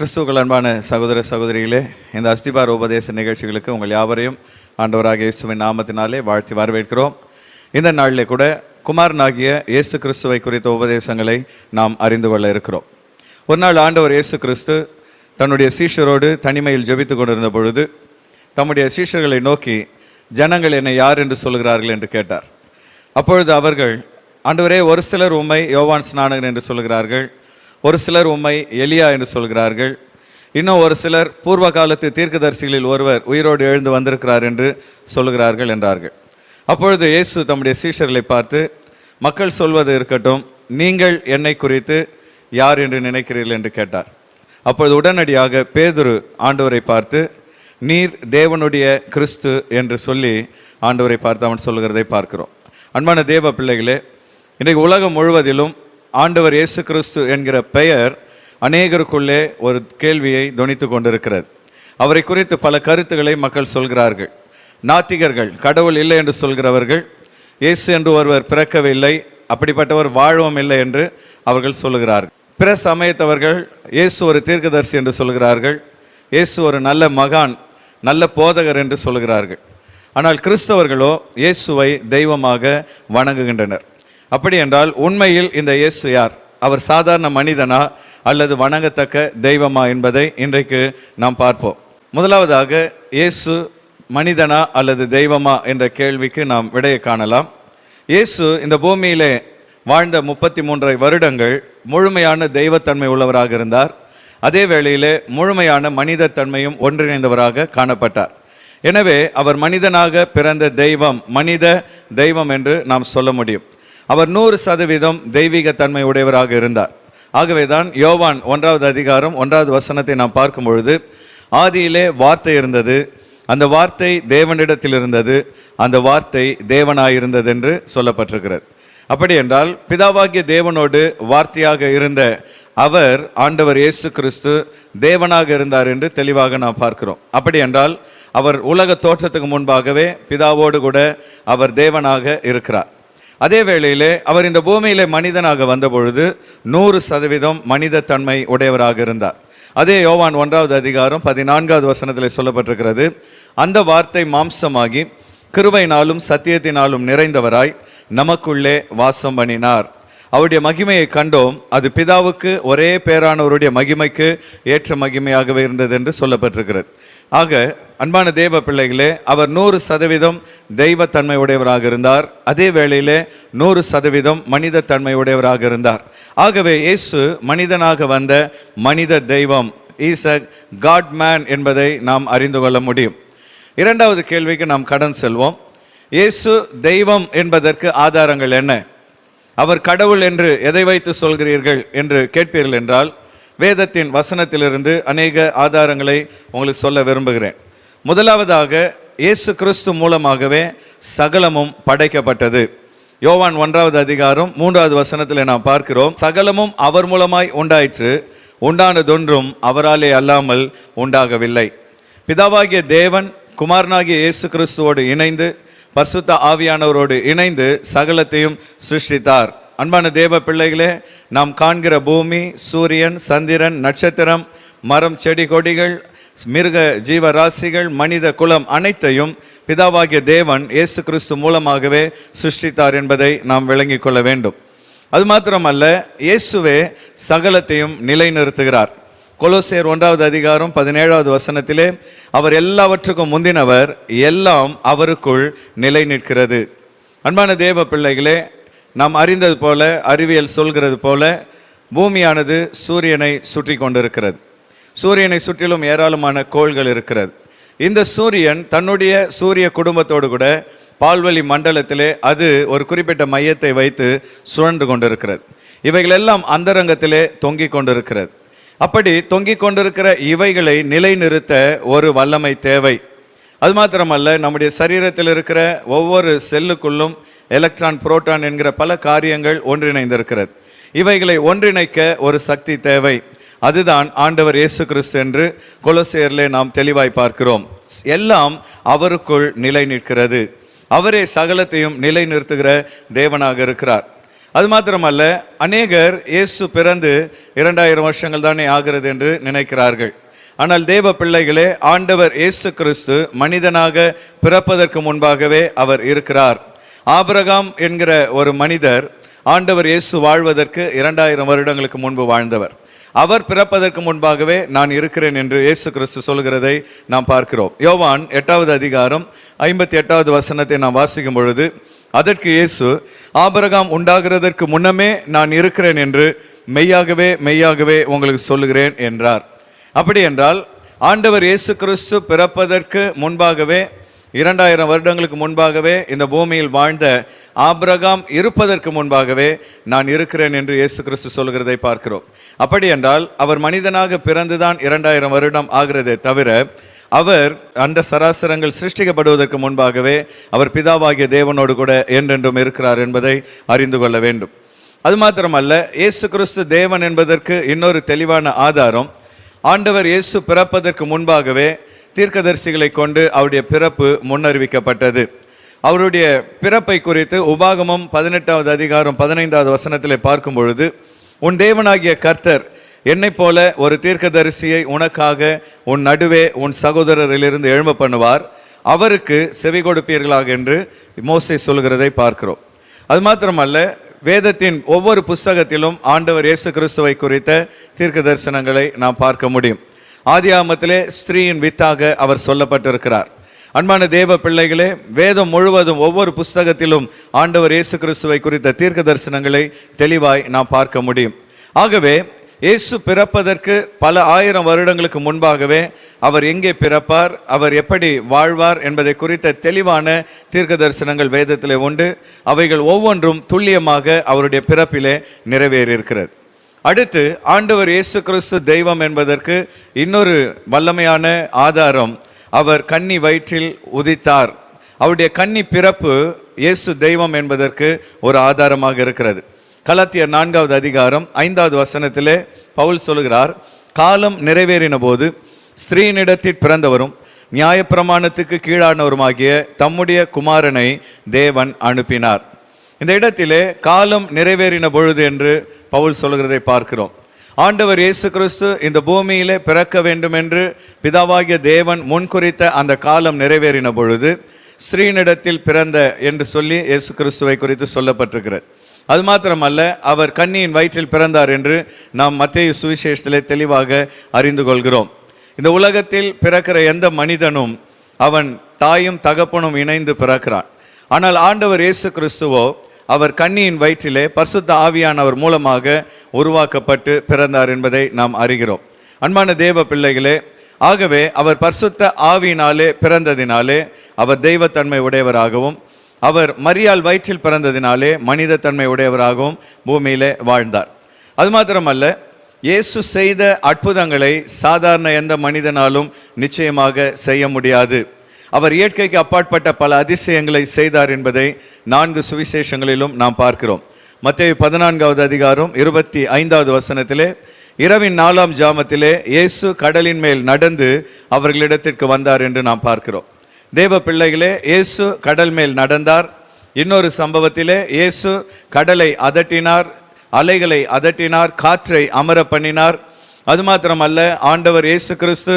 கிறிஸ்துவுக்குள் அன்பான சகோதர சகோதரிகளே, இந்த அஸ்திபார உபதேச நிகழ்ச்சிகளுக்கு உங்கள் யாவரையும் ஆண்டவராகிய இயேசுவின் நாமத்தினாலே வாழ்த்தி வரவேற்கிறோம். இந்த நாளிலே கூட குமாரனாகிய இயேசு கிறிஸ்துவை குறித்த உபதேசங்களை நாம் அறிந்து கொள்ள இருக்கிறோம். ஒரு நாள் ஆண்டவர் இயேசு கிறிஸ்து தன்னுடைய சீஷரோடு தனிமையில் ஜெபித்து கொண்டிருந்த பொழுது தம்முடைய சீஷர்களை நோக்கி, ஜனங்கள் என்னை யார் என்று சொல்கிறார்கள் என்று கேட்டார். அப்பொழுது அவர்கள், ஆண்டவரே, ஒரு சிலர் உம்மை யோவான் ஸ்நானகன் என்று சொல்கிறார்கள், ஒரு சிலர் உம்மை எலியா என்று சொல்கிறார்கள், இன்னும் ஒரு சிலர் பூர்வ காலத்து தீர்க்கதரிசிகளில் ஒருவர் உயிரோடு எழுந்து வந்திருக்கிறார் என்று சொல்கிறார்கள் என்றார்கள். அப்பொழுது இயேசு தம்முடைய சீஷர்களை பார்த்து, மக்கள் சொல்வது இருக்கட்டும், நீங்கள் என்னை குறித்து யார் என்று நினைக்கிறீர்கள் என்று கேட்டார். அப்பொழுது உடனடியாக பேதுரு ஆண்டவரை பார்த்து, நீர் தேவனுடைய கிறிஸ்து என்று சொல்லி ஆண்டவரை பார்த்து அவன் சொல்கிறதை பார்க்கிறோம். அன்பான தேவ பிள்ளைகளே, இன்றைக்கு உலகம் முழுவதிலும் ஆண்டவர் இயேசு கிறிஸ்து என்கிற பெயர் அநேகருக்குள்ளே ஒரு கேள்வியை தொனித்து கொண்டிருக்கிறது. அவரை குறித்து பல கருத்துக்களை மக்கள் சொல்கிறார்கள். நாத்திகர்கள், கடவுள் இல்லை என்று சொல்கிறவர்கள், இயேசு என்று ஒருவர் பிறக்கவில்லை, அப்படிப்பட்டவர் வாழவும் இல்லை என்று அவர்கள் சொல்லுகிறார்கள். பிற சமயத்தவர்கள் இயேசு ஒரு தீர்க்கதரிசி என்று சொல்கிறார்கள், இயேசு ஒரு நல்ல மகான், நல்ல போதகர் என்று சொல்கிறார்கள். ஆனால் கிறிஸ்தவர்களோ இயேசுவை தெய்வமாக வணங்குகின்றனர். அப்படி என்றால் உண்மையில் இந்த இயேசு யார்? அவர் சாதாரண மனிதனா அல்லது வணங்கத்தக்க தெய்வமா என்பதை இன்றைக்கு நாம் பார்ப்போம். முதலாவதாக, இயேசு மனிதனா அல்லது தெய்வமா என்ற கேள்விக்கு நாம் விடையை காணலாம். இயேசு இந்த பூமியிலே வாழ்ந்த 33 வருடங்கள் முழுமையான தெய்வத்தன்மை உள்ளவராக இருந்தார். அதே வேளையிலே முழுமையான மனித தன்மையும் ஒன்றிணைந்தவராக காணப்பட்டார். எனவே அவர் மனிதனாக பிறந்த தெய்வம், மனித தெய்வம் என்று நாம் சொல்ல முடியும். அவர் 100% தெய்வீக தன்மை உடையவராக இருந்தார். ஆகவேதான் யோவான் 1வது அதிகாரம் 1வது வசனத்தை நாம் பார்க்கும் பொழுது, ஆதியிலே வார்த்தை இருந்தது, அந்த வார்த்தை தேவனிடத்தில் இருந்தது, அந்த வார்த்தை தேவனாயிருந்தது என்று சொல்லப்பட்டிருக்கிறது. அப்படி என்றால் பிதாவாகிய தேவனோடு வார்த்தையாக இருந்த அவர், ஆண்டவர் இயேசு கிறிஸ்து, தேவனாக இருந்தார் என்று தெளிவாக நாம் பார்க்கிறோம். அப்படி என்றால் அவர் உலக தோற்றத்துக்கு முன்பாகவே பிதாவோடு கூட அவர் தேவனாக இருக்கிறார். அதே வேளையிலே அவர் இந்த பூமியிலே மனிதனாக வந்த பொழுது 100% மனித தன்மை உடையவராக இருந்தார். அதே யோவான் 1வது அதிகாரம் 14வது வசனத்தில் சொல்லப்பட்டிருக்கிறது, அந்த வார்த்தை மாம்சமாகி கிருபையினாலும் சத்தியத்தினாலும் நிறைந்தவராய் நமக்குள்ளே வாசம் பண்ணினார். அவருடைய மகிமையை கண்டோம், அது பிதாவுக்கு ஒரே பேரானவருடைய மகிமைக்கு ஏற்ற மகிமையாகவே இருந்தது என்று சொல்லப்பட்டிருக்கிறது. ஆக அன்பான தேவ பிள்ளைகளே, அவர் 100% தெய்வத்தன்மை உடையவராக இருந்தார். அதே வேளையிலே 100% மனித தன்மை உடையவராக இருந்தார். ஆகவே இயேசு மனிதனாக வந்த மனித தெய்வம், இஸ் அ காட் மேன் என்பதை நாம் அறிந்து கொள்ள முடியும். இரண்டாவது கேள்விக்கு நாம் கடன் செல்வோம். இயேசு தெய்வம் என்பதற்கு ஆதாரங்கள் என்ன? அவர் கடவுள் என்று எதை வைத்து சொல்கிறீர்கள் என்று கேட்பீர்கள் என்றால், வேதத்தின் வசனத்திலிருந்து அநேக ஆதாரங்களை உங்களுக்கு சொல்ல விரும்புகிறேன். முதலாவதாக, இயேசு கிறிஸ்து மூலமாகவே சகலமும் படைக்கப்பட்டது. யோவான் 1வது அதிகாரம் 3வது வசனத்தில் நாம் பார்க்கிறோம், சகலமும் அவர் மூலமாய் உண்டாயிற்று, உண்டானதொன்றும் அவராலே அல்லாமல் உண்டாகவில்லை. பிதாவாகிய தேவன் குமாரனாகிய இயேசு கிறிஸ்துவோடு இணைந்து பரிசுத்த ஆவியானவரோடு இணைந்து சகலத்தையும் சிருஷ்டித்தார். அன்பான தேவ பிள்ளைகளே, நாம் காண்கிற பூமி, சூரியன், சந்திரன், நட்சத்திரம், மரம், செடி கொடிகள், மிருக ஜீவராசிகள், மனித குலம் அனைத்தையும் பிதாவாகிய தேவன் இயேசு கிறிஸ்து மூலமாகவே சிருஷ்டித்தார் என்பதை நாம் விளங்கிக் கொள்ள வேண்டும். அது மாத்திரமல்ல, இயேசுவே சகலத்தையும் நிலைநிறுத்துகிறார். கொலோசியர் 1வது அதிகாரம் 17வது வசனத்திலே, அவர் எல்லாவற்றுக்கும் முந்தினவர், எல்லாம் அவருக்குள் நிலை நிற்கிறது. அன்பான தேவ பிள்ளைகளே, நாம் அறிந்தது போல, அறிவியல் சொல்கிறது போல, பூமியானது சூரியனை சுற்றி கொண்டிருக்கிறது. சூரியனை சுற்றிலும் ஏராளமான கோள்கள் இருக்கிறது. இந்த சூரியன் தன்னுடைய சூரிய குடும்பத்தோடு கூட பால்வெளி மண்டலத்திலே அது ஒரு குறிப்பிட்ட மையத்தை வைத்து சுழன்று கொண்டிருக்கிறது. இவைகளெல்லாம் அந்தரங்கத்திலே தொங்கிக் கொண்டிருக்கிறது. அப்படி தொங்கிக் கொண்டிருக்கிற இவைகளை நிலைநிறுத்த ஒரு வல்லமை தேவை. அது மாத்திரமல்ல, நம்முடைய சரீரத்தில் இருக்கிற ஒவ்வொரு செல்லுக்குள்ளும் எலக்ட்ரான், புரோட்டான் என்கிற பல காரியங்கள் ஒன்றிணைந்திருக்கிறது. இவைகளை ஒன்றிணைக்க ஒரு சக்தி தேவை. அதுதான் ஆண்டவர் இயேசு கிறிஸ்து என்று கொலோசியரிலே நாம் தெளிவாய் பார்க்கிறோம். எல்லாம் அவருக்குள் நிலை நிற்கிறது. அவரே சகலத்தையும் நிலை நிறுத்துகிற தேவனாக இருக்கிறார். அது மாத்திரமல்ல, அநேகர் இயேசு பிறந்து 2000 வருஷங்கள் தானே ஆகிறது என்று நினைக்கிறார்கள். ஆனால் தேவ பிள்ளைகளே, ஆண்டவர் இயேசு கிறிஸ்து மனிதனாக பிறப்பதற்கு முன்பாகவே அவர் இருக்கிறார். ஆபிரகாம் என்கிற ஒரு மனிதர் ஆண்டவர் இயேசு வாழ்வதற்கு 2000 வருடங்களுக்கு முன்பு வாழ்ந்தவர். அவர் பிறப்பதற்கு முன்பாகவே நான் இருக்கிறேன் என்று இயேசு கிறிஸ்து சொல்கிறதை நாம் பார்க்கிறோம். யோவான் 8வது அதிகாரம் 58வது வசனத்தை நாம் வாசிக்கும் பொழுது, அதற்கு இயேசு, ஆபிரகாம் உண்டாகிறதற்கு முன்னமே நான் இருக்கிறேன் என்று மெய்யாகவே மெய்யாகவே உங்களுக்கு சொல்லுகிறேன் என்றார். அப்படி என்றால் ஆண்டவர் இயேசு கிறிஸ்து பிறப்பதற்கு முன்பாகவே 2000 வருடங்களுக்கு முன்பாகவே இந்த பூமியில் வாழ்ந்த ஆபிரகாம் இருப்பதற்கு முன்பாகவே நான் இருக்கிறேன் என்று இயேசு கிறிஸ்து சொல்கிறதை பார்க்கிறோம். அப்படி என்றால் அவர் மனிதனாக பிறந்துதான் 2000 வருடம் ஆகிறதே தவிர, அவர் அந்த சராசரங்கள் சிருஷ்டிக்கப்படுவதற்கு முன்பாகவே அவர் பிதாவாகிய தேவனோடு கூட என்றென்றும் இருக்கிறார் என்பதை அறிந்து கொள்ள வேண்டும். அது மாத்திரமல்ல, இயேசு கிறிஸ்து தேவன் என்பதற்கு இன்னொரு தெளிவான ஆதாரம், ஆண்டவர் இயேசு பிறப்பதற்கு முன்பாகவே தீர்க்கதரிசிகளை கொண்டு அவருடைய பிறப்பு முன்னறிவிக்கப்பட்டது. அவருடைய பிறப்பை குறித்து உபாகமம் 18வது அதிகாரம் 15வது வசனத்திலே பார்க்கும் பொழுது, உன் தேவனாகிய கர்த்தர் என்னைப் போல ஒரு தீர்க்கதரிசியை உனக்காக உன் நடுவே உன் சகோதரரிலிருந்து எழும்ப பண்ணுவார், அவருக்கு செவி கொடுப்பீர்களாக என்று மோசே சொல்கிறதை பார்க்கிறோம். அது மாத்திரமல்ல, வேதத்தின் ஒவ்வொரு புஸ்தகத்திலும் ஆண்டவர் இயேசு கிறிஸ்துவை குறித்த தீர்க்க தரிசனங்களை நாம் பார்க்க முடியும். ஆதியாகமத்திலே ஸ்திரீயின் வித்தாக அவர் சொல்லப்பட்டிருக்கிறார். அன்பான தேவ பிள்ளைகளே, வேதம் முழுவதும் ஒவ்வொரு புஸ்தகத்திலும் ஆண்டவர் இயேசு கிறிஸ்துவை குறித்த தீர்க்க தரிசனங்களை தெளிவாய் நாம் பார்க்க முடியும். ஆகவே இயேசு பிறப்பதற்கு பல ஆயிரம் வருடங்களுக்கு முன்பாகவே அவர் எங்கே பிறப்பார், அவர் எப்படி வாழ்வார் என்பதை குறித்த தெளிவான தீர்க்க தரிசனங்கள் வேதத்திலே உண்டு. அவைகள் ஒவ்வொன்றும் துல்லியமாக அவருடைய பிறப்பிலே நிறைவேறியிருக்கிறது. அடுத்து, ஆண்டவர் இயேசு கிறிஸ்து தெய்வம் என்பதற்கு இன்னொரு வல்லமையான ஆதாரம், அவர் கன்னி வயிற்றில் உதித்தார். அவருடைய கன்னி பிறப்பு இயேசு தெய்வம் என்பதற்கு ஒரு ஆதாரமாக இருக்கிறது. கலாத்தியர் 4வது அதிகாரம் 5வது வசனத்திலே பவுல் சொல்கிறார், காலம் நிறைவேறின போது ஸ்திரீனிடத்தில் பிறந்தவரும் நியாயப்பிரமாணத்துக்கு கீழானவருமாகிய தம்முடைய குமாரனை தேவன் அனுப்பினார். இந்த இடத்திலே காலம் நிறைவேறின பொழுது என்று பவுல் சொல்கிறதை பார்க்கிறோம். ஆண்டவர் இயேசு கிறிஸ்து இந்த பூமியிலே பிறக்க வேண்டும் என்று பிதாவாகிய தேவன் முன்குறித்த அந்த காலம் நிறைவேறின பொழுது ஸ்திரீனிடத்தில் பிறந்த என்று சொல்லி இயேசு கிறிஸ்துவை குறித்து சொல்லப்பட்டிருக்கிறது. அது மாத்திரமல்ல, அவர் கன்னியின் வயிற்றில் பிறந்தார் என்று நாம் மத்தேயு சுவிசேஷத்திலே தெளிவாக அறிந்து கொள்கிறோம். இந்த உலகத்தில் பிறக்கிற எந்த மனிதனும் அவன் தாயும் தகப்பனும் இணைந்து பிறக்கிறான். ஆனால் ஆண்டவர் இயேசு கிறிஸ்துவோ அவர் கன்னியின் வயிற்றிலே பரிசுத்த ஆவியானவர் மூலமாக உருவாக்கப்பட்டு பிறந்தார் என்பதை நாம் அறிகிறோம். அன்பான தேவ பிள்ளைகளே, ஆகவே அவர் பரிசுத்த ஆவியினாலே பிறந்ததினாலே அவர் தெய்வத்தன்மை உடையவராகவும், அவர் மரியாள் வயிற்றில் பிறந்ததினாலே மனித தன்மை உடையவராகவும் பூமியிலே வாழ்ந்தார். அது மாத்திரமல்ல, இயேசு செய்த அற்புதங்களை சாதாரண எந்த மனிதனாலும் நிச்சயமாக செய்ய முடியாது. அவர் இயற்கைக்கு அப்பாற்பட்ட பல அதிசயங்களை செய்தார் என்பதை 4 சுவிசேஷங்களிலும் நாம் பார்க்கிறோம். மத்தேயு 14வது அதிகாரம் 25வது வசனத்திலே, இரவின் 4ஆம் ஜாமத்திலே இயேசு கடலின் மேல் நடந்து அவர்களிடத்திற்கு வந்தார் என்று நாம் பார்க்கிறோம். தேவ பிள்ளைகளே, இயேசு கடல் மேல் நடந்தார். இன்னொரு சம்பவத்திலே இயேசு கடலை அதட்டினார், அலைகளை அதட்டினார், காற்றை அமர பண்ணினார். அது மாத்திரமல்ல, ஆண்டவர் இயேசு கிறிஸ்து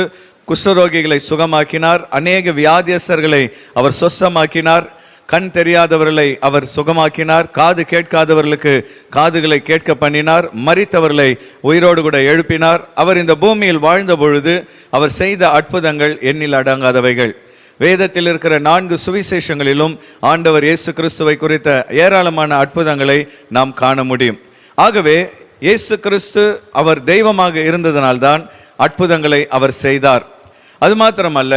குஷ்டரோகிகளை சுகமாக்கினார், அநேக வியாதியஸ்தர்களை அவர் சொஸ்தமாக்கினார், கண் தெரியாதவர்களை அவர் சுகமாக்கினார், காது கேட்காதவர்களுக்கு காதுகளை கேட்க பண்ணினார், மரித்தவர்களை உயிரோடு கூட எழுப்பினார். அவர் இந்த பூமியில் வாழ்ந்த பொழுது அவர் செய்த அற்புதங்கள் எண்ணில் அடங்காதவைகள். வேதத்தில் இருக்கிற 4 சுவிசேஷங்களிலும் ஆண்டவர் இயேசு கிறிஸ்துவை குறித்த ஏராளமான அற்புதங்களை நாம் காண முடியும். ஆகவே இயேசு கிறிஸ்து அவர் தெய்வமாக இருந்ததனால்தான் அற்புதங்களை அவர் செய்தார். அது மாத்திரமல்ல,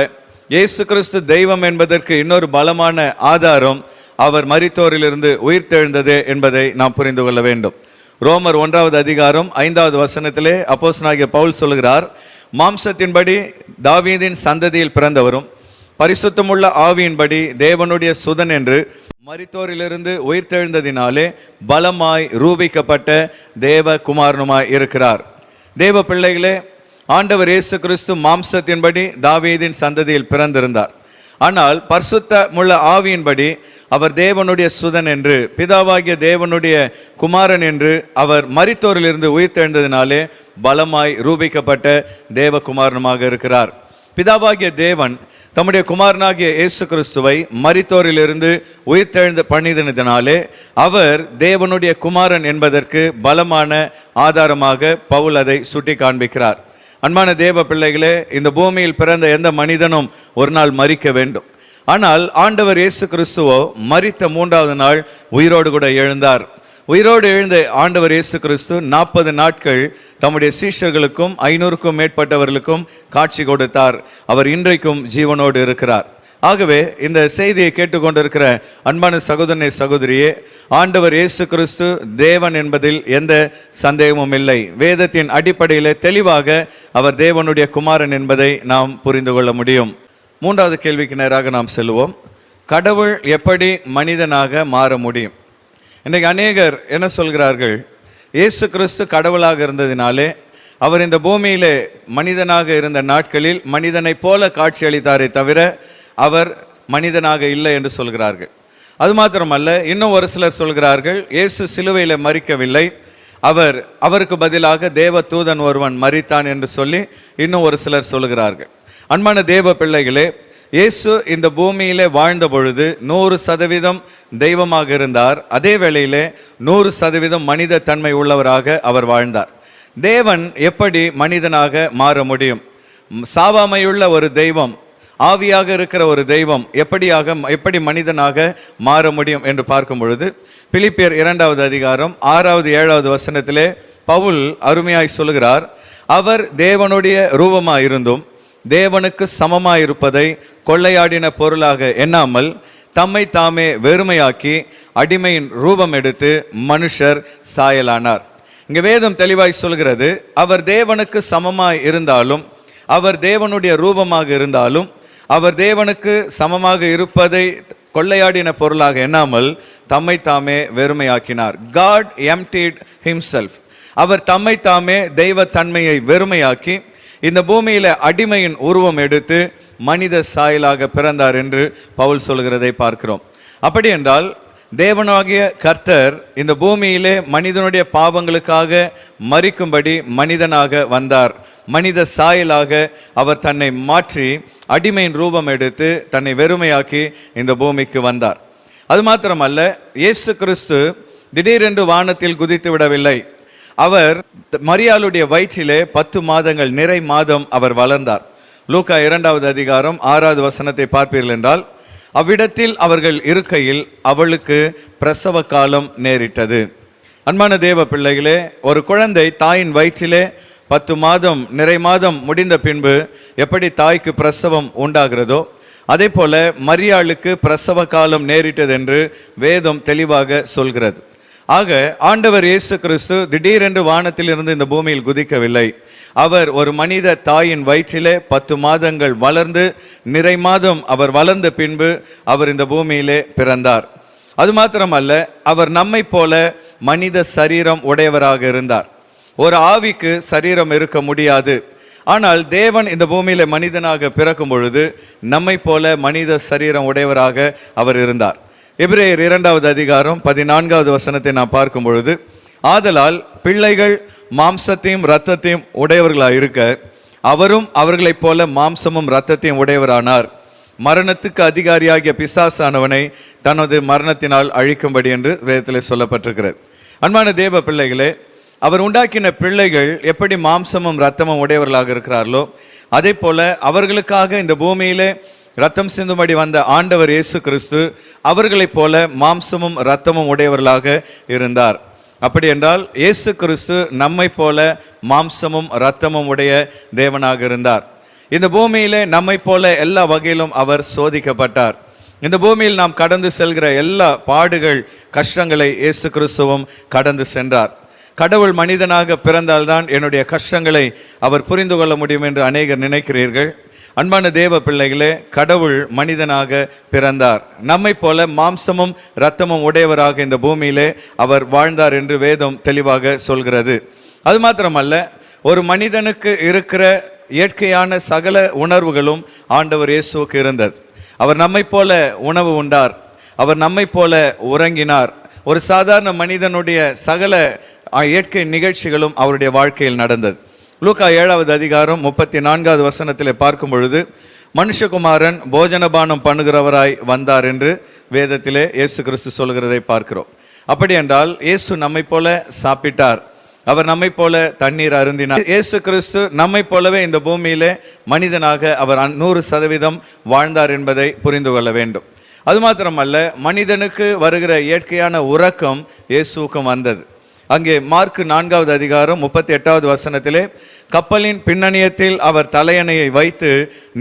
இயேசு கிறிஸ்து தெய்வம் என்பதற்கு இன்னொரு பலமான ஆதாரம் அவர் மரித்தோரிலிருந்து உயிர்த்தெழுந்ததே என்பதை நாம் புரிந்து கொள்ள வேண்டும். ரோமர் 1வது அதிகாரம் 5வது வசனத்திலே அப்போஸ்தலனாகிய பவுல் சொல்கிறார், மாம்சத்தின்படி தாவீதின் சந்ததியில் பிறந்தவரும் பரிசுத்தமுள்ள ஆவியின்படி தேவனுடைய சுதன் என்று மரித்தோரிலிருந்து உயிர்த்தெழுந்ததினாலே பலமாய் ரூபிக்கப்பட்ட தேவ குமாரனுமாய் இருக்கிறார். தேவ பிள்ளைகளே, ஆண்டவர் இயேசு கிறிஸ்து மாம்சத்தின்படி தாவீதின் சந்ததியில் பிறந்திருந்தார். ஆனால் பரிசுத்தமுள்ள ஆவியின்படி அவர் தேவனுடைய சுதன் என்று, பிதாவாகிய தேவனுடைய குமாரன் என்று அவர் மரித்தோரிலிருந்து உயிர்த்தெழுந்ததினாலே பலமாய் ரூபிக்கப்பட்ட தேவகுமாரனுமாக இருக்கிறார். பிதாவாகிய தேவன் தம்முடைய குமாரனாகிய இயேசு கிறிஸ்துவை மரித்தோரிலிருந்து உயிர்த்தெழுந்த பண்ணினதினாலே அவர் தேவனுடைய குமாரன் என்பதற்கு பலமான ஆதாரமாக பவுல் அதை சுட்டி காண்பிக்கிறார். அன்பான தேவ பிள்ளைகளே, இந்த பூமியில் பிறந்த எந்த மனிதனும் ஒரு நாள் மரிக்க வேண்டும். ஆனால் ஆண்டவர் இயேசு கிறிஸ்துவோ மரித்த 3வது நாள் உயிரோடு கூட எழுந்தார். உயிரோடு எழுந்த ஆண்டவர் இயேசு கிறிஸ்து 40 நாட்கள் தம்முடைய சீஷர்களுக்கும் 500க்கும் மேற்பட்டவர்களுக்கும் காட்சி கொடுத்தார். அவர் இன்றைக்கும் ஜீவனோடு இருக்கிறார். ஆகவே இந்த செய்தியை கேட்டுக்கொண்டிருக்கிற அன்பான சகோதரனே, சகோதரியே, ஆண்டவர் இயேசு கிறிஸ்து தேவன் என்பதில் எந்த சந்தேகமும் இல்லை. வேதத்தின் அடிப்படையில் தெளிவாக அவர் தேவனுடைய குமாரன் என்பதை நாம் புரிந்து கொள்ள முடியும். 3வது கேள்விக்கு நேராக நாம் செல்வோம். கடவுள் எப்படி மனிதனாக மாற முடியும்? இன்றைக்கு அநேகர் என்ன சொல்கிறார்கள்? இயேசு கிறிஸ்து கடவுளாக இருந்ததினாலே அவர் இந்த பூமியிலே மனிதனாக இருந்த நாட்களில் மனிதனைப் போல காட்சியளித்தாரே தவிர அவர் மனிதனாக இல்லை என்று சொல்கிறார்கள். அது மாத்திரமல்ல, இன்னும் ஒரு சிலர் சொல்கிறார்கள் இயேசு சிலுவையில் மரிக்கவில்லை, அவருக்கு பதிலாக தேவ தூதன் ஒருவன் மரித்தான் என்று சொல்லி இன்னும் ஒரு சிலர் சொல்கிறார்கள். அன்பான தேவ பிள்ளைகளே, இயேசு இந்த பூமியிலே வாழ்ந்த பொழுது 100% தெய்வமாக இருந்தார். அதே வேளையிலே 100% மனித தன்மை உள்ளவராக அவர் வாழ்ந்தார். தேவன் எப்படி மனிதனாக மாற முடியும்? சாவாமையுள்ள ஒரு தெய்வம், ஆவியாக இருக்கிற ஒரு தெய்வம் எப்படி மனிதனாக மாற முடியும் என்று பார்க்கும் பொழுது பிலிப்பியர் 2வது அதிகாரம் 6வது 7வது வசனத்திலே பவுல் அருமையாய் சொல்கிறார், அவர் தேவனுடைய ரூபமாய் இருந்தும் தேவனுக்கு சமமாயிருப்பதை கொள்ளையாடின பொருளாக எண்ணாமல் தம்மை தாமே வெறுமையாக்கி அடிமையின் ரூபம் எடுத்து மனுஷர் சாயலானார். இங்கே வேதம் தெளிவாய் சொல்கிறது, அவர் தேவனுக்கு சமமாய் இருந்தாலும், அவர் தேவனுடைய ரூபமாக இருந்தாலும், அவர் தேவனுக்கு சமமாக இருப்பதை கொள்ளையாடின பொருளாக எண்ணாமல் தம்மை தாமே வெறுமையாக்கினார். God emptied himself. அவர் தம்மை தாமே தெய்வ தன்மையை வெறுமையாக்கி இந்த பூமியில அடிமையின் உருவம் எடுத்து மனித சாயலாக பிறந்தார் என்று பவுல் சொல்கிறதை பார்க்கிறோம். அப்படி என்றால் தேவனாகிய கர்த்தர் இந்த பூமியிலே மனிதனுடைய பாவங்களுக்காக மரிக்கும்படி மனிதனாக வந்தார். மனித சாயலாக அவர் தன்னை மாற்றி அடிமையின் ரூபம் எடுத்து தன்னை வெறுமையாக்கி இந்த பூமிக்கு வந்தார். அது மாத்திரமல்ல, இயேசு கிறிஸ்து திடீரென்று வானத்தில் குதித்து விடவில்லை. அவர் மரியாளுடைய வயிற்றிலே 10 மாதங்கள் நிறை மாதம் அவர் வளர்ந்தார். லூக்கா 2வது அதிகாரம் 6வது வசனத்தை பார்ப்பீர்கள் என்றால், அவ்விடத்தில் அவர்கள் இருக்கையில் அவளுக்கு பிரசவ காலம் நேரிட்டது. அன்பான தேவ பிள்ளைகளே, ஒரு குழந்தை தாயின் வயிற்றிலே 10 மாதம் நிறை மாதம் முடிந்த பின்பு எப்படி தாய்க்கு பிரசவம் உண்டாகிறதோ அதே போல மரியாளுக்கு பிரசவ காலம் நேரிட்டது என்று வேதம் தெளிவாக சொல்கிறது. ஆக ஆண்டவர் இயேசு கிறிஸ்து திடீரென்று வானத்தில் இருந்து இந்த பூமியில் குதிக்கவில்லை. அவர் ஒரு மனித தாயின் வயிற்றிலே 10 மாதங்கள் வளர்ந்து நிறை மாதம் அவர் வளர்ந்த பின்பு அவர் இந்த பூமியிலே பிறந்தார். அது மாத்திரமல்ல, அவர் நம்மை போல மனித சரீரம் உடையவராக இருந்தார். ஒரு ஆவிக்கு சரீரம் இருக்க முடியாது. ஆனால் தேவன் இந்த பூமியில மனிதனாக பிறக்கும் பொழுது நம்மை போல மனித சரீரம் உடையவராக அவர் இருந்தார். எபிரேயர் 2வது அதிகாரம் 14வது வசனத்தை நாம் பார்க்கும் பொழுது, ஆதலால் பிள்ளைகள் மாம்சத்தையும் இரத்தத்தையும் உடையவர்களாக இருக்க அவரும் அவர்களைப் போல மாம்சமும் இரத்தத்தையும் உடையவரானார். மரணத்துக்கு அதிகாரியாகிய பிசாசானவனை தனது மரணத்தினால் அழிக்கும்படி என்று வேதத்தில் சொல்லப்பட்டிருக்கிறது. அன்பான தேவ பிள்ளைகளே, அவர் உண்டாக்கின பிள்ளைகள் எப்படி மாம்சமும் இரத்தமும் உடையவர்களாக இருக்கிறார்களோ அதே போல அவர்களுக்காக இந்த பூமியிலே இரத்தம் சிந்தும்படி வந்த ஆண்டவர் இயேசு கிறிஸ்து அவர்களைப் போல மாம்சமும் இரத்தமும் உடையவர்களாக இருந்தார். அப்படி என்றால் இயேசு கிறிஸ்து நம்மை போல மாம்சமும் இரத்தமும் உடைய தேவனாக இருந்தார். இந்த பூமியிலே நம்மை போல எல்லா வகையிலும் அவர் சோதிக்கப்பட்டார். இந்த பூமியில் நாம் கடந்து செல்கிற எல்லா பாடுகள் கஷ்டங்களை இயேசு கிறிஸ்துவும் கடந்து சென்றார். கடவுள் மனிதனாக பிறந்தால்தான் என்னுடைய கஷ்டங்களை அவர் புரிந்து கொள்ள முடியும் என்று அநேகர் நினைக்கிறீர்கள். அன்பான தேவ பிள்ளைகளே, கடவுள் மனிதனாக பிறந்தார். நம்மை போல மாம்சமும் இரத்தமும் உடையவராக இந்த பூமியிலே அவர் வாழ்ந்தார் என்று வேதம் தெளிவாக சொல்கிறது. அது மாத்திரமல்ல, ஒரு மனிதனுக்கு இருக்கிற இயற்கையான சகல உணர்வுகளும் ஆண்டவர் இயேசுவுக்கு இருந்தது. அவர் நம்மை போல உணவு உண்டார், அவர் நம்மை போல உறங்கினார். ஒரு சாதாரண மனிதனுடைய சகல இயற்கை நிகழ்ச்சிகளும் அவருடைய வாழ்க்கையில் நடந்தது. லூக்கா 7வது அதிகாரம் 34வது வசனத்திலே பார்க்கும் பொழுது, மனுஷகுமாரன் போஜனபானம் பண்ணுகிறவராய் வந்தார் என்று வேதத்திலே இயேசு கிறிஸ்து சொல்கிறதை பார்க்கிறோம். அப்படி என்றால் இயேசு நம்மை போல சாப்பிட்டார், அவர் நம்மை போல தண்ணீர் அருந்தினார். இயேசு கிறிஸ்து நம்மை போலவே இந்த பூமியிலே மனிதனாக அவர் 100% வாழ்ந்தார் என்பதை புரிந்து கொள்ள வேண்டும். அது மாத்திரமல்ல, மனிதனுக்கு வருகிற இயற்கையான உறக்கம் இயேசுவுக்கும் வந்தது. அங்கே மார்க் 4வது அதிகாரம் 38வது வசனத்திலே, கப்பலின் பின்னணியத்தில் அவர் தலையணையை வைத்து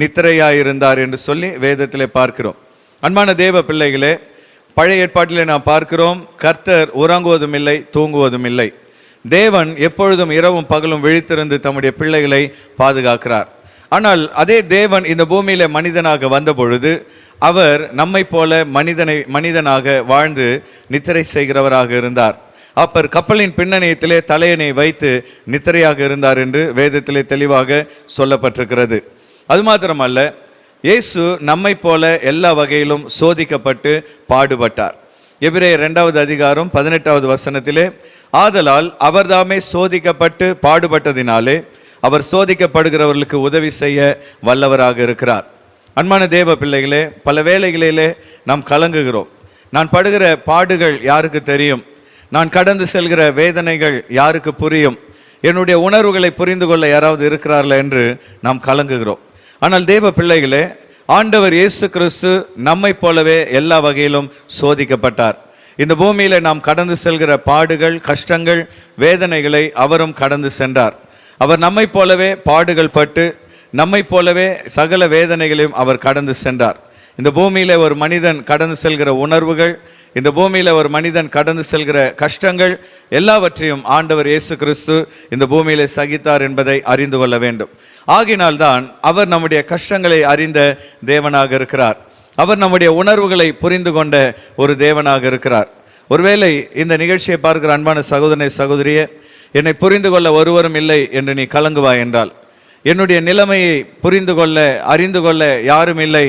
நித்திரையாயிருந்தார் என்று சொல்லி வேதத்திலே பார்க்கிறோம். அன்பான தேவ பிள்ளைகளே, பழைய ஏற்பாட்டிலே நாம் பார்க்கிறோம், கர்த்தர் உறங்குவதும் இல்லை, தூங்குவதும் இல்லை. தேவன் எப்பொழுதும் இரவும் பகலும் விழித்திருந்து தம்முடைய பிள்ளைகளை பாதுகாக்கிறார். ஆனால் அதே தேவன் இந்த பூமியில மனிதனாக வந்த பொழுது அவர் நம்மை போல மனிதனாக வாழ்ந்து நித்திரை செய்கிறவராக இருந்தார். அப்பர் கப்பலின் பின்னணியத்திலே தலையணை வைத்து நித்திரையாக இருந்தார் என்று வேதத்திலே தெளிவாக சொல்லப்பட்டிருக்கிறது. அது மாத்திரமல்ல, இயேசு நம்மை போல எல்லா வகையிலும் சோதிக்கப்பட்டு பாடுபட்டார். எபிரேயர் 2வது அதிகாரம் 18வது வசனத்திலே, ஆதலால் அவர்தாமே சோதிக்கப்பட்டு பாடுபட்டதினாலே அவர் சோதிக்கப்படுகிறவர்களுக்கு உதவி செய்ய வல்லவராக இருக்கிறார். அன்பான தேவ பிள்ளைகளே, பல வேளைகளிலே நாம் கலங்குகிறோம். நான் படுகிற பாடுகள் யாருக்கு தெரியும்? நான் கடந்து செல்கிற வேதனைகள் யாருக்கு புரியும்? என்னுடைய உணர்வுகளை புரிந்து கொள்ள யாராவது இருக்கிறார்களா என்று நாம் கலங்குகிறோம். ஆனால் தேவ பிள்ளைகளே, ஆண்டவர் இயேசு கிறிஸ்து நம்மை போலவே எல்லா வகையிலும் சோதிக்கப்பட்டார். இந்த பூமியில நாம் கடந்து செல்கிற பாடுகள், கஷ்டங்கள், வேதனைகளை அவரும் கடந்து சென்றார். அவர் நம்மை போலவே பாடுகள் பட்டு நம்மை போலவே சகல வேதனைகளையும் அவர் கடந்து சென்றார். இந்த பூமியில ஒரு மனிதன் கடந்து செல்கிற உணர்வுகள், இந்த பூமியில ஒரு மனிதன் கடந்து செல்கிற கஷ்டங்கள் எல்லாவற்றையும் ஆண்டவர் இயேசு கிறிஸ்து இந்த பூமியில சகித்தார் என்பதை அறிந்து கொள்ள வேண்டும். ஆகினால்தான் அவர் நம்முடைய கஷ்டங்களை அறிந்த தேவனாக இருக்கிறார். அவர் நம்முடைய உணர்வுகளை புரிந்து கொண்ட ஒரு தேவனாக இருக்கிறார். ஒருவேளை இந்த நிகழ்ச்சியை பார்க்கிற அன்பான சகோதரனை சகோதரியே, என்னை புரிந்து கொள்ள ஒருவரும் இல்லை என்று நீ கலங்குவாய் என்றால், என்னுடைய நிலைமையை புரிந்து கொள்ள அறிந்து கொள்ள யாரும் இல்லை,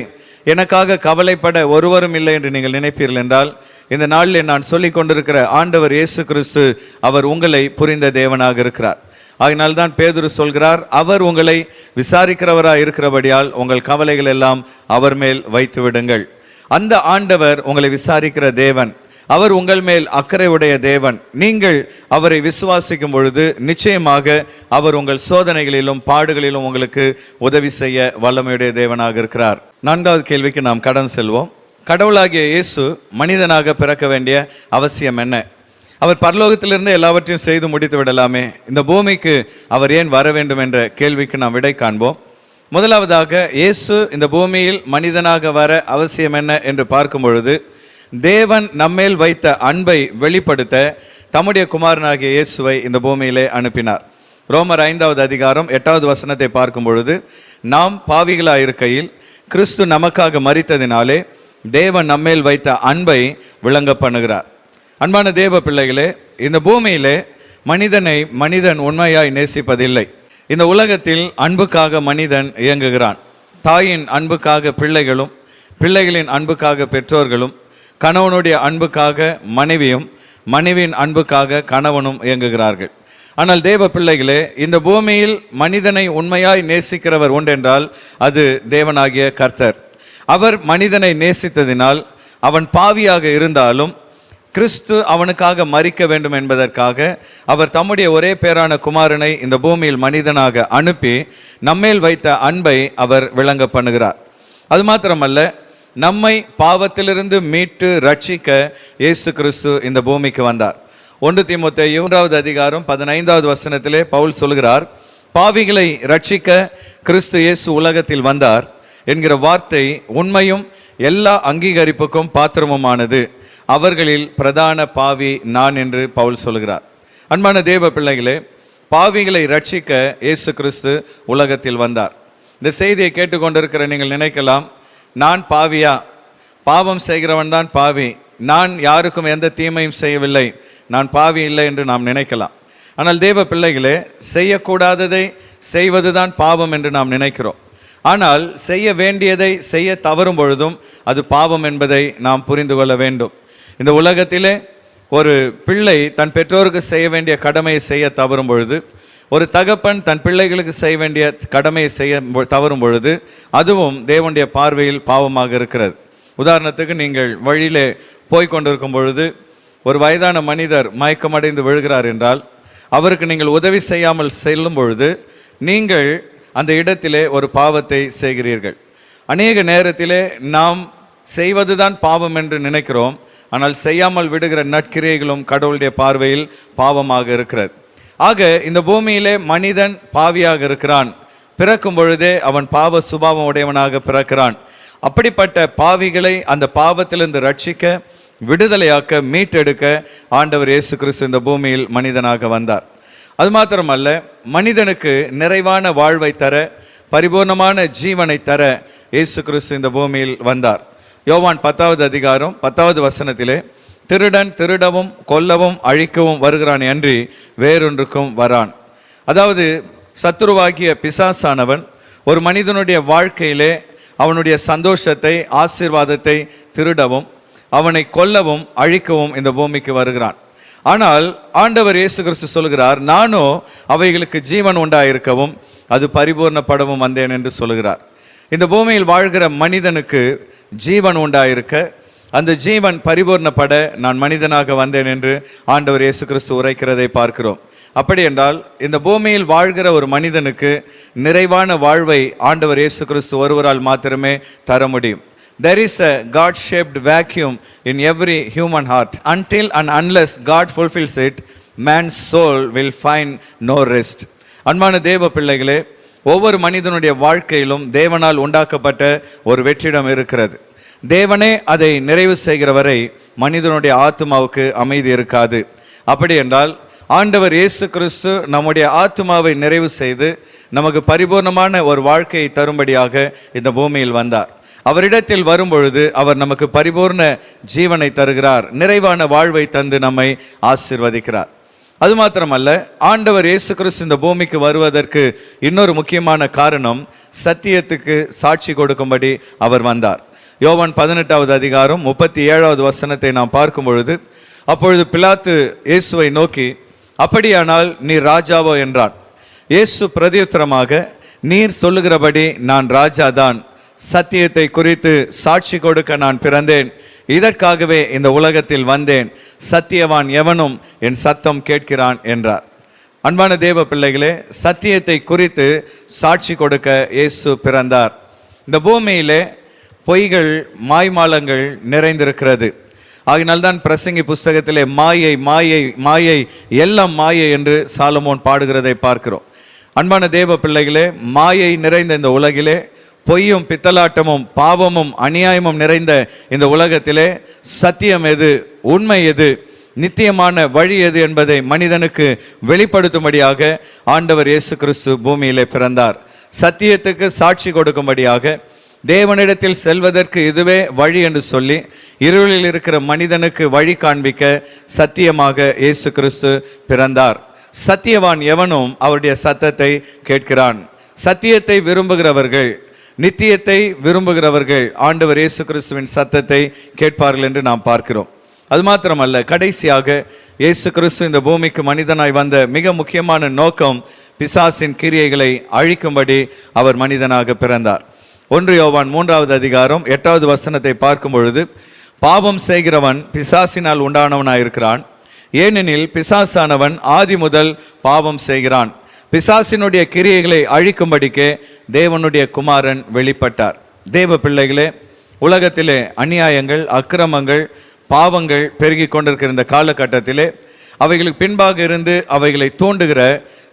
எனக்காக கவலைப்பட ஒருவரும் இல்லை என்று நீங்கள் நினைப்பீர்கள் என்றால், இந்த நாளில் நான் சொல்லி கொண்டிருக்கிற ஆண்டவர் இயேசு கிறிஸ்து அவர் உங்களை புரிந்த தேவனாக இருக்கிறார். ஆகினால்தான் பேதுரு சொல்கிறார், அவர் உங்களை விசாரிக்கிறவராக இருக்கிறபடியால் உங்கள் கவலைகள் எல்லாம் அவர் மேல் வைத்து விடுங்கள். அந்த ஆண்டவர் உங்களை விசாரிக்கிற தேவன், அவர் உங்கள் மேல் அக்கறை உடைய தேவன். நீங்கள் அவரை விசுவாசிக்கும் பொழுது நிச்சயமாக அவர் உங்கள் சோதனைகளிலும் பாடுகளிலும் உங்களுக்கு உதவி செய்ய வல்லமையுடைய தேவனாக இருக்கிறார். 4வது கேள்விக்கு நாம் கடன் செல்வோம். கடவுளாகிய இயேசு மனிதனாக பிறக்க வேண்டிய அவசியம் என்ன? அவர் பரலோகத்திலிருந்து எல்லாவற்றையும் செய்து முடித்து விடலாமே, இந்த பூமிக்கு அவர் ஏன் வர வேண்டும் என்ற கேள்விக்கு நாம் விடை காண்போம். முதலாவதாக, இயேசு இந்த பூமியில் மனிதனாக வர அவசியம் என்ன என்று பார்க்கும் பொழுது, தேவன் நம்மேல் வைத்த அன்பை வெளிப்படுத்த தம்முடைய குமாரனாகிய இயேசுவை இந்த பூமியிலே அனுப்பினார். ரோமர் 5வது அதிகாரம் 8வது வசனத்தை பார்க்கும் பொழுது, நாம் பாவிகளாக இருக்கையில் கிறிஸ்து நமக்காக மரித்ததினாலே தேவன் நம்மேல் வைத்த அன்பை விளங்க பண்ணுகிறார். அன்பான தேவ பிள்ளைகளே, இந்த பூமியிலே மனிதன் உண்மையாய் நேசிப்பதில்லை. இந்த உலகத்தில் அன்புக்காக மனிதன் இயங்குகிறான். தாயின் அன்புக்காக பிள்ளைகளும், பிள்ளைகளின் அன்புக்காக பெற்றோர்களும், கணவனுடைய அன்புக்காக மனைவியும், மனைவியின் அன்புக்காக கணவனும் இயங்குகிறார்கள். ஆனால் தேவ பிள்ளைகளே, இந்த பூமியில் மனிதனை உண்மையாய் நேசிக்கிறவர் உண்டென்றால் அது தேவனாகிய கர்த்தர். அவர் மனிதனை நேசித்ததினால் அவன் பாவியாக இருந்தாலும் கிறிஸ்து அவனுக்காக மரிக்க வேண்டும் என்பதற்காக அவர் தம்முடைய ஒரே பேரான குமாரனை இந்த பூமியில் மனிதனாக அனுப்பி நம்மேல் வைத்த அன்பை அவர் விளங்க பண்ணுகிறார். அது மாத்திரமல்ல, நம்மை பாவத்திலிருந்து மீட்டு ரட்சிக்க இயேசு கிறிஸ்து இந்த பூமிக்கு வந்தார். 1 தீமோத்தேயு 1வது அதிகாரம் 15வது வசனத்திலே பவுல் சொல்கிறார், பாவிகளை ரட்சிக்க கிறிஸ்து இயேசு உலகத்தில் வந்தார் என்கிற வார்த்தை உண்மையும் எல்லா அங்கீகரிப்புக்கும் பாத்திரமுமானது, அவர்களில் பிரதான பாவி நான் என்று பவுல் சொல்கிறார். அன்பான தேவ பிள்ளைகளே, பாவிகளை ரட்சிக்க இயேசு கிறிஸ்து உலகத்தில் வந்தார். இந்த செய்தியை கேட்டுக்கொண்டிருக்கிற நீங்கள் நினைக்கலாம், நான் பாவியா? பாவம் செய்கிறவன் தான் பாவி, நான் யாருக்கும் எந்த தீமையும் செய்யவில்லை, நான் பாவி இல்லை என்று நாம் நினைக்கலாம். ஆனால் தேவ பிள்ளைகளே, செய்யக்கூடாததை செய்வதுதான் பாவம் என்று நாம் நினைக்கிறோம். ஆனால் செய்ய வேண்டியதை செய்ய தவறும் பொழுதும் அது பாவம் என்பதை நாம் புரிந்து கொள்ள வேண்டும். இந்த உலகத்திலே ஒரு பிள்ளை தன் பெற்றோருக்கு செய்ய வேண்டிய கடமையை செய்ய தவறும் பொழுது, ஒரு தகப்பன் தன் பிள்ளைகளுக்கு செய்ய வேண்டிய கடமையை செய்ய தவறும் பொழுது அதுவும் தேவனுடைய பார்வையில் பாவமாக இருக்கிறது. உதாரணத்துக்கு, நீங்கள் வழியிலே போய்கொண்டிருக்கும் பொழுது ஒரு வயதான மனிதர் மயக்கமடைந்து விழுகிறார் என்றால், அவருக்கு நீங்கள் உதவி செய்யாமல் செல்லும் பொழுது நீங்கள் அந்த இடத்திலே ஒரு பாவத்தை செய்கிறீர்கள். அநேக நேரத்திலே நாம் செய்வதுதான் பாவம் என்று நினைக்கிறோம். ஆனால் செய்யாமல் விடுகிற நற்கிரியைகளும் கடவுளுடைய பார்வையில் பாவமாக இருக்கிறது. ஆக இந்த பூமியிலே மனிதன் பாவியாக இருக்கிறான். பிறக்கும் பொழுதே அவன் பாவ சுபாவம் உடையவனாக பிறக்கிறான். அப்படிப்பட்ட பாவிகளை அந்த பாவத்திலிருந்து ரட்சிக்க, விடுதலையாக்க, மீட்டெடுக்க ஆண்டவர் இயேசு கிறிஸ்து இந்த பூமியில் மனிதனாக வந்தார். அது மாத்திரமல்ல, மனிதனுக்கு நிறைவான வாழ்வை தர, பரிபூர்ணமான ஜீவனை தர இயேசு கிறிஸ்து இந்த பூமியில் வந்தார். யோவான் 10வது அதிகாரம் 10வது வசனத்திலே, திருடன் திருடவும் கொல்லவும் அழிக்கவும் வருகிறான் அன்றி வேறொன்றுக்கும் வரான். அதாவது சத்துருவாகிய பிசாசானவன் ஒரு மனிதனுடைய வாழ்க்கையிலே அவனுடைய சந்தோஷத்தை, ஆசீர்வாதத்தை திருடவும், அவனை கொல்லவும் அழிக்கவும் இந்த பூமிக்கு வருகிறான். ஆனால் ஆண்டவர் இயேசு கிறிஸ்து சொல்கிறார், நானோ அவைகளுக்கு ஜீவன் உண்டாயிருக்கவும் அது பரிபூர்ணப்படவும் வந்தேன் என்று சொல்கிறார். இந்த பூமியில் வாழ்கிற மனிதனுக்கு ஜீவன் உண்டாயிருக்க, அந்த ஜீவன் பரிபூர்ணப்பட நான் மனிதனாக வந்தேன் என்று ஆண்டவர் இயேசு கிறிஸ்து உரைக்கிறதை பார்க்கிறோம். அப்படி என்றால் இந்த பூமியில் வாழ்கிற ஒரு மனிதனுக்கு நிறைவான வாழ்வை ஆண்டவர் இயேசு கிறிஸ்து ஒருவரால் மாத்திரமே தர முடியும். There is a God-shaped vacuum in every human heart. Until and unless God fulfills it, man's soul will find no rest. அன்பான தேவ பிள்ளைகளே, ஒவ்வொரு மனிதனுடைய வாழ்க்கையிலும் தேவனால் உண்டாக்கப்பட்ட ஒரு வெற்றிடம் இருக்கிறது. தேவனே அதை நிறைவு செய்கிற வரை மனிதனுடைய ஆத்மாவுக்கு அமைதி இருக்காது. அப்படி என்றால் ஆண்டவர் இயேசு கிறிஸ்து நம்முடைய ஆத்மாவை நிறைவு செய்து நமக்கு பரிபூர்ணமான ஒரு வாழ்க்கையை தரும்படியாக இந்த பூமியில் வந்தார். அவரிடத்தில் வரும்பொழுது அவர் நமக்கு பரிபூர்ண ஜீவனை தருகிறார், நிறைவான வாழ்வை தந்து நம்மை ஆசீர்வதிக்கிறார். அது மாத்திரமல்ல, ஆண்டவர் இயேசு கிறிஸ்து இந்த பூமிக்கு வருவதற்கு இன்னொரு முக்கியமான காரணம், சத்தியத்துக்கு சாட்சி கொடுக்கும்படி அவர் வந்தார். யோவான் 18வது அதிகாரம் 37வது வசனத்தை நாம் பார்க்கும் பொழுது, அப்பொழுது பிலாத்து இயேசுவை நோக்கி, அப்படியானால் நீர் ராஜாவோ என்றான். இயேசு பிரதியுத்தரமாக, நீர் சொல்லுகிறபடி நான் ராஜாதான். சத்தியத்தை குறித்து சாட்சி கொடுக்க நான் பிறந்தேன். இதற்காகவே இந்த உலகத்தில் வந்தேன். சத்தியவான் எவனும் என் சத்தம் கேட்கிறான் என்றார். அன்பான தேவ பிள்ளைகளே, சத்தியத்தை குறித்து சாட்சி கொடுக்க இயேசு பிறந்தார். இந்த பூமியிலே பொய்கள், மாய்மாலங்கள் நிறைந்திருக்கிறது. ஆகினால்தான் பிரசங்கி புஸ்தகத்திலே மாயை மாயை மாயை எல்லாம் மாயை என்று சாலமோன் பாடுகிறதை பார்க்கிறோம். அன்பான தேவ பிள்ளைகளே, மாயை நிறைந்த இந்த உலகிலே, பொய்யும் பித்தலாட்டமும் பாவமும் அநியாயமும் நிறைந்த இந்த உலகத்திலே சத்தியம் எது, உண்மை எது, நித்தியமான வழி எது என்பதை மனிதனுக்கு வெளிப்படுத்தும்படியாக ஆண்டவர் இயேசு கிறிஸ்து பூமியிலே பிறந்தார். சத்தியத்துக்கு சாட்சி கொடுக்கும்படியாக, தேவனிடத்தில் செல்வதற்கு இதுவே வழி என்று சொல்லி இருளில் இருக்கிற மனிதனுக்கு வழி காண்பிக்க சத்தியமாக இயேசு கிறிஸ்து பிறந்தார். சத்தியவான் எவனும் அவருடைய சத்தத்தை கேட்கிறான். சத்தியத்தை விரும்புகிறவர்கள், நித்தியத்தை விரும்புகிறவர்கள் ஆண்டவர் இயேசு கிறிஸ்துவின் சத்தத்தை கேட்பார்கள் என்று நாம் பார்க்கிறோம். அது மாத்திரமல்ல, கடைசியாக இயேசு கிறிஸ்து இந்த பூமிக்கு மனிதனாய் வந்த மிக முக்கியமான நோக்கம், பிசாசின் கிரியைகளை அழிக்கும்படி அவர் மனிதனாக பிறந்தார். 1 யோவான் 3வது அதிகாரம் 8வது வசனத்தை பார்க்கும் பொழுது, பாவம் செய்கிறவன் பிசாசினால் உண்டானவனாயிருக்கிறான். ஏனெனில் பிசாசானவன் ஆதி முதல் பாவம் செய்கிறான். பிசாசினுடைய கிரியைகளை அழிக்கும்படிக்கே தேவனுடைய குமாரன் வெளிப்பட்டார். தேவ பிள்ளைகளே, உலகத்திலே அநியாயங்கள், அக்கிரமங்கள், பாவங்கள் பெருகி கொண்டிருக்கிற இந்த காலகட்டத்திலே அவைகளுக்கு பின்பாக இருந்து அவைகளை தூண்டுகிற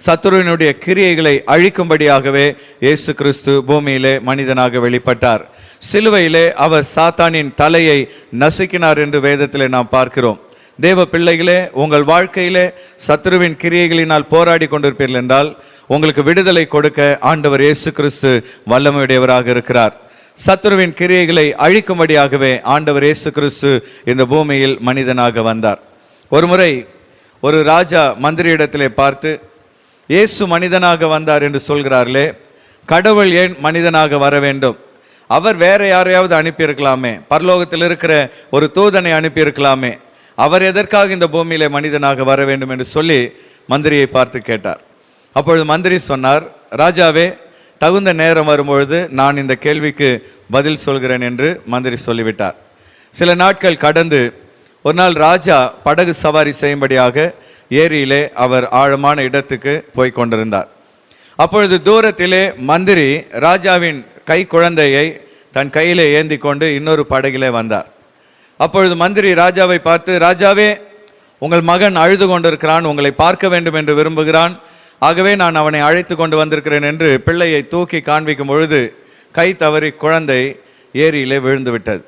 சத்துருவினுடைய கிரியைகளை அழிக்கும்படியாகவே இயேசு கிறிஸ்து பூமியிலே மனிதனாக வெளிப்பட்டார். சிலுவையிலே அவர் சாத்தானின் தலையை நசுக்கினார் என்று வேதத்திலே நாம் பார்க்கிறோம். தேவ பிள்ளைகளே, உங்கள் வாழ்க்கையிலே சத்துருவின் கிரியைகளினால் போராடி கொண்டிருப்பீர்கள் என்றால் உங்களுக்கு விடுதலை கொடுக்க ஆண்டவர் இயேசு கிறிஸ்து வல்லமையுடையவராக இருக்கிறார். சத்துருவின் கிரியைகளை அழிக்கும்படியாகவே ஆண்டவர் இயேசு கிறிஸ்து இந்த பூமியில் மனிதனாக வந்தார். ஒருமுறை ஒரு ராஜா மந்திரியிடத்திலே பார்த்து, இயேசு மனிதனாக வந்தார் என்று சொல்கிறார்களே, கடவுள் ஏன் மனிதனாக வர வேண்டும்? அவர் வேற யாரையாவது அனுப்பியிருக்கலாமே, பரலோகத்தில் இருக்கிற ஒரு தூதனை அனுப்பியிருக்கலாமே, அவர் எதற்காக இந்த பூமியிலே மனிதனாக வர வேண்டும் என்று சொல்லி மந்திரியை பார்த்து கேட்டார். அப்பொழுது மந்திரி சொன்னார், ராஜாவே, தகுந்த நேரம் வரும்பொழுது நான் இந்த கேள்விக்கு பதில் சொல்கிறேன் என்று மந்திரி சொல்லிவிட்டார். சில நாட்கள் கடந்து ஒரு நாள் ராஜா படகு சவாரி செய்யும்படியாக ஏரியிலே அவர் ஆழமான இடத்துக்கு போய் கொண்டிருந்தார். அப்பொழுது தூரத்திலே மந்திரி ராஜாவின் கை குழந்தையை தன் கையிலே ஏந்தி கொண்டு இன்னொரு படகிலே வந்தார். அப்பொழுது மந்திரி ராஜாவை பார்த்து, ராஜாவே, உங்கள் மகன் அழுது கொண்டிருக்கிறான், உங்களை பார்க்க வேண்டும் என்று விரும்புகிறான், ஆகவே நான் அவனை அழைத்து கொண்டு வந்திருக்கிறேன் என்று பிள்ளையை தூக்கி காண்பிக்கும் பொழுது கை தவறி குழந்தை ஏரியிலே விழுந்து விட்டது.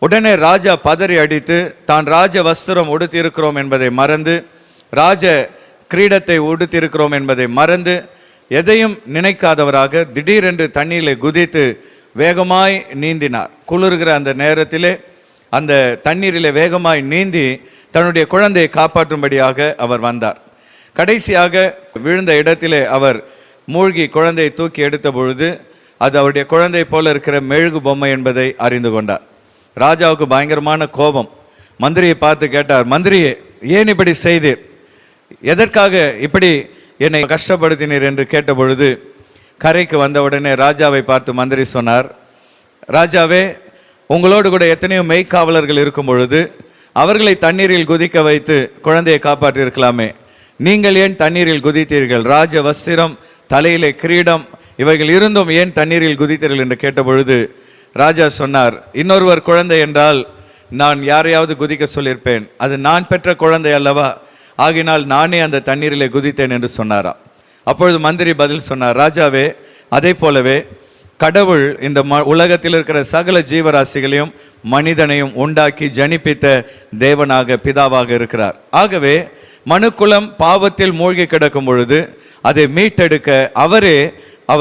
உடனே ராஜா பதறி அடித்து தான் ராஜ வஸ்திரம் உடுத்தியிருக்கிறோம் என்பதை மறந்து, ராஜ கிரீடத்தை உடுத்தியிருக்கிறோம் என்பதை மறந்து, எதையும் நினைக்காதவராக திடீரென்று தண்ணீரிலே குதித்து வேகமாய் நீந்தினார். குளிர்கிற அந்த நேரத்திலே அந்த தண்ணீரிலே வேகமாய் நீந்தி தன்னுடைய குழந்தையை காப்பாற்றும்படியாக அவர் வந்தார். கடைசியாக விழுந்த இடத்திலே அவர் மூழ்கி குழந்தையை தூக்கி எடுத்த பொழுது அது அவருடைய குழந்தை போல இருக்கிற மெழுகு பொம்மை என்பதை அறிந்து கொண்டார். ராஜாவுக்கு பயங்கரமான கோபம். மந்திரியை பார்த்து கேட்டார், மந்திரியே, ஏன் இப்படி செய்தீர்? எதற்காக இப்படி என்னை கஷ்டப்படுத்தினீர் என்று கேட்ட பொழுது கரைக்கு வந்தவுடனே ராஜாவை பார்த்து மந்திரி சொன்னார், ராஜாவே, உங்களோடு கூட எத்தனையோ மெய்க்காவலர்கள் இருக்கும் பொழுது அவர்களை தண்ணீரில் குதிக்க வைத்து குழந்தையை காப்பாற்றியிருக்கலாமே, நீங்கள் ஏன் தண்ணீரில் குதித்தீர்கள்? ராஜ வஸ்திரம், தலையிலே கிரீடம், இவைகள் இருந்தும் ஏன் தண்ணீரில் குதித்தீர்கள் என்று கேட்ட பொழுது ராஜா சொன்னார், இன்னொருவர் குழந்தை என்றால் நான் யாரையாவது குதிக்க சொல்லியிருப்பேன், அது நான் பெற்ற குழந்தை அல்லவா, ஆகினால் நானே அந்த தண்ணீரிலே குதித்தேன் என்று சொன்னாராம். அப்பொழுது மந்திரி பதில் சொன்னார், ராஜாவே, அதே போலவே கடவுள் இந்த உலகத்தில் இருக்கிற சகல ஜீவராசிகளையும் மனிதனையும் உண்டாக்கி ஜனிப்பித்த தேவனாக பிதாவாக இருக்கிறார். ஆகவே மனுக்குலம் பாவத்தில் மூழ்கி கிடக்கும் பொழுது அதை மீட்டெடுக்க அவரே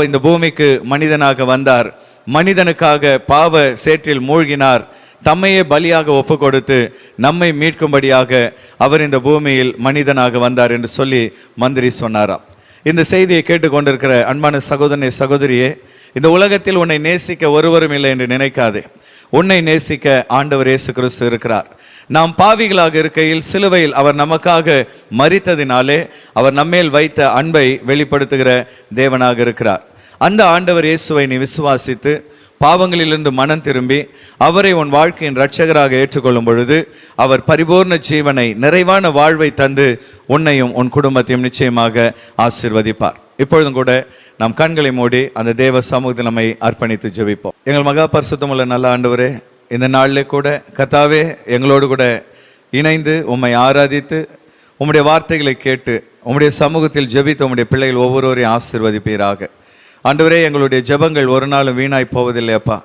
இந்த பூமிக்கு மனிதனாக வந்தார். மனிதனுக்காக பாவ சேற்றில் மூழ்கினார். தம்மையே பலியாக ஒப்பு கொடுத்து நம்மை மீட்கும்படியாக அவர் இந்த பூமியில் மனிதனாக வந்தார் என்று சொல்லி மந்திரி சொன்னாராம். இந்த செய்தியை கேட்டுக்கொண்டிருக்கிற அன்பான சகோதரனே, சகோதரியே, இந்த உலகத்தில் உன்னை நேசிக்க ஒருவரும் இல்லை என்று நினைக்காதே. உன்னை நேசிக்க ஆண்டவர் இயேசு கிறிஸ்து இருக்கிறார். நாம் பாவிகளாக இருக்கையில் சிலுவையில் அவர் நமக்காக மரித்ததினாலே அவர் நம்மேல் வைத்த அன்பை வெளிப்படுத்துகிற தேவனாக இருக்கிறார். அந்த ஆண்டவர் இயேசுவை நீ விசுவாசித்து பாவங்களிலிருந்து மனம் திரும்பி அவரை உன் வாழ்க்கையின் இரட்சகராக ஏற்றுக்கொள்ளும் பொழுது அவர் பரிபூர்ண ஜீவனை, நிறைவான வாழ்வை தந்து உன்னையும் உன் குடும்பத்தையும் நிச்சயமாக ஆசீர்வதிப்பார். இப்பொழுதும் கூட நாம் கண்களை மூடி அந்த தேவ சமூகத்தில் நம்மை அர்ப்பணித்து ஜெபிப்போம். எங்கள் மகா பரிசுத்தமுள்ள நல்ல ஆண்டவரே, இந்த நாளிலே கூட கர்த்தாவே எங்களோடு கூட இணைந்து உம்மை ஆராதித்து உம்முடைய வார்த்தைகளை கேட்டு உம்முடைய சமூகத்தில் ஜெபித்து உம்முடைய பிள்ளைகள் ஒவ்வொருவரையும் ஆசீர்வதிப்பீராக. ஆண்டவரே, எங்களுடைய ஜெபங்கள் ஒரு நாளும் வீணாய் போவதில்லை அப்பா.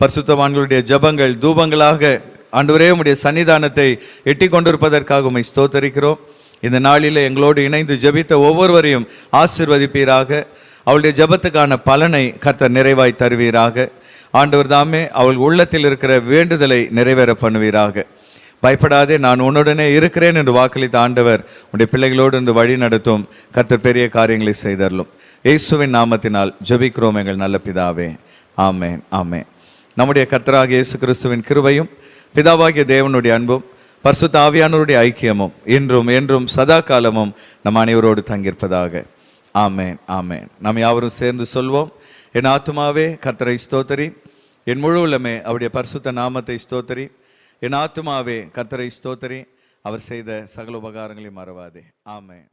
பரிசுத்தவான்களுடைய ஜெபங்கள் தூபங்களாக ஆண்டவரே உம்முடைய சன்னிதானத்தை எட்டி கொண்டிருப்பதற்காக உம்மை ஸ்தோத்தரிக்கிறோம். இந்த நாளில் எங்களோடு இணைந்து ஜெபித்த ஒவ்வொருவரையும் ஆசீர்வதிப்பீராக. அவளுடைய ஜெபத்துக்கான பலனை கர்த்தர் நிறைவாய் தருவீராக. ஆண்டவர் தாமே அவள் உள்ளத்தில் இருக்கிற வேண்டுதலை நிறைவேற பண்ணுவீராக. பயப்படாதே, நான் உன்னுடனே இருக்கிறேன் என்று வாக்களித்த ஆண்டவர் உன்னுடைய பிள்ளைகளோடு இருந்து வழி நடத்தும். கர்த்தர் பெரிய காரியங்களை செய்தருளும். இயேசுவின் நாமத்தினால் ஜெபிக்கிறோம் எங்கள் நல்ல பிதாவே, ஆமேன், ஆமேன். நம்முடைய கர்த்தராகிய இயேசு கிறிஸ்துவின் கிருபையும் பிதாவாகிய தேவனுடைய அன்பும் பரிசுத்த ஆவியானவருடைய ஐக்கியமும் இன்றும் என்றும் சதா காலமும் நம் அனைவரோடு தங்கியிருப்பதாக. ஆமேன், ஆமேன். நாம் யாவரும் சேர்ந்து சொல்வோம், என் ஆத்துமாவே கர்த்தரை ஸ்தோத்தரி, என் முழு உள்ளமே அவருடைய பரிசுத்த நாமத்தை ஸ்தோத்தரி. என் ஆத்துமாவே கர்த்தரை ஸ்தோத்தரி, அவர் செய்த சகல உபகாரங்களையும் மறவாதே. ஆமேன்.